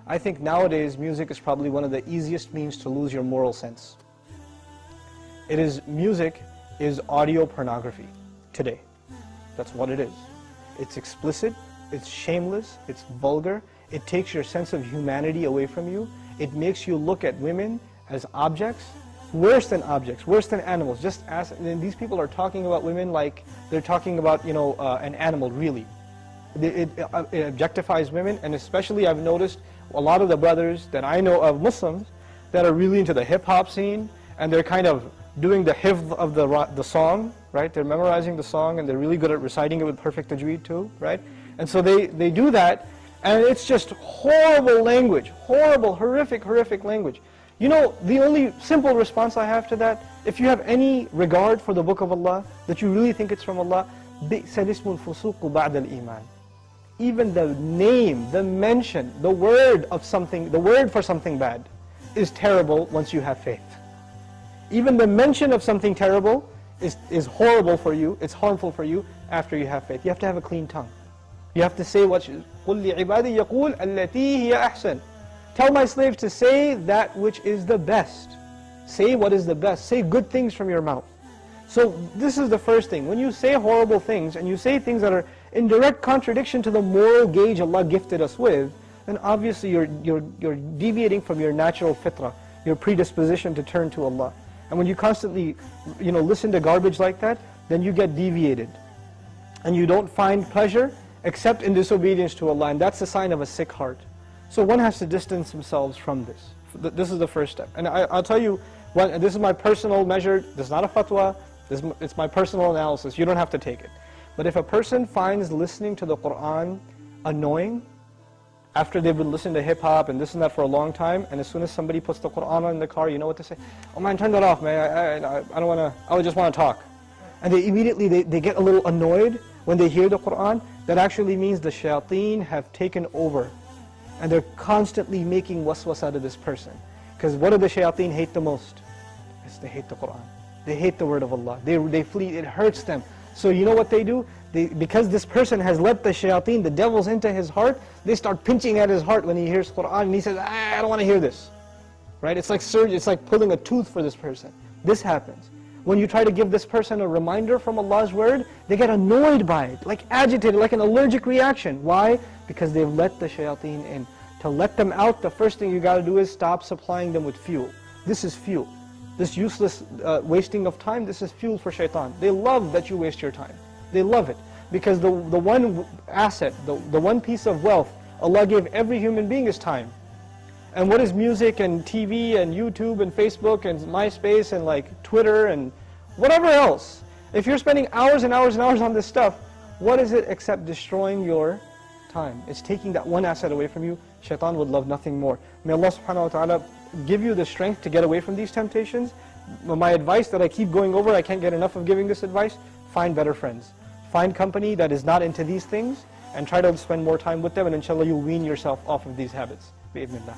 I think nowadays music is probably one of the easiest means to lose your moral sense. Music is audio pornography today. That's what it is. It's explicit, it's shameless, it's vulgar, it takes your sense of humanity away from you, it makes you look at women as objects, worse than animals. Just as, and these people are talking about women like they're talking about, an animal, really. It objectifies women, and especially I've noticed a lot of the brothers that I know of, Muslims, that are really into the hip-hop scene, and they're kind of doing the hifz of the song, right? They're memorizing the song, and they're really good at reciting it with perfect tajweed too, right? And so they do that, and it's just horrible language, horrible, horrific language. The only simple response I have to that, if you have any regard for the Book of Allah, that you really think it's from Allah, بِئْسَ الْإِسْمُ الْفُسُوقُ بَعْدَ الْإِيمَانِ. Even the name, the mention, the word for something bad is terrible once you have faith. Even the mention of something terrible is horrible for you, it's harmful for you after you have faith. You have to have a clean tongue. You have to say قُلْ لِعِبَادِي يَقُولْ الَّتِي هِيَ أَحْسَنُ. Tell my slaves to say that which is the best. Say what is the best. Say good things from your mouth. So this is the first thing. When you say horrible things, and you say things that are in direct contradiction to the moral gauge Allah gifted us with, then obviously you're deviating from your natural fitrah, your predisposition to turn to Allah. And when you constantly listen to garbage like that, then you get deviated. And you don't find pleasure except in disobedience to Allah, and that's a sign of a sick heart. So one has to distance themselves from this. This is the first step. And I'll tell you, this is my personal measure, this is not a fatwa, it's my personal analysis, you don't have to take it. But if a person finds listening to the Qur'an annoying, after they've been listening to hip-hop and this and that for a long time, and as soon as somebody puts the Qur'an on in the car, you know what they say? Oh man, turn that off, man, I don't want to, I just want to talk. And they immediately, they get a little annoyed when they hear the Qur'an. That actually means the shayateen have taken over. And they're constantly making waswasa to this person. Because what do the shayateen hate the most? Yes, they hate the Qur'an. They hate the word of Allah. They flee, it hurts them. So you know what they do? Because this person has let the shayateen, the devils, into his heart, they start pinching at his heart when he hears Qur'an, and he says, I don't want to hear this. Right? It's like surgery, it's like pulling a tooth for this person. This happens. When you try to give this person a reminder from Allah's word, they get annoyed by it, like agitated, like an allergic reaction. Why? Because they've let the shayateen in. To let them out, the first thing you got to do is stop supplying them with fuel. This is fuel. This useless wasting of time, this is fuel for shaitan. They love that you waste your time. They love it. Because the one asset, the one piece of wealth Allah gave every human being is time. And what is music and TV and YouTube and Facebook and MySpace and like Twitter and whatever else? If you're spending hours and hours and hours on this stuff, what is it except destroying your time? It's taking that one asset away from you. Shaitan would love nothing more. May Allah subhanahu wa ta'ala give you the strength to get away from these temptations. My advice that I keep going over, I can't get enough of giving this advice, find better friends. Find company that is not into these things and try to spend more time with them, and inshallah you'll wean yourself off of these habits. Bi-idhnillah.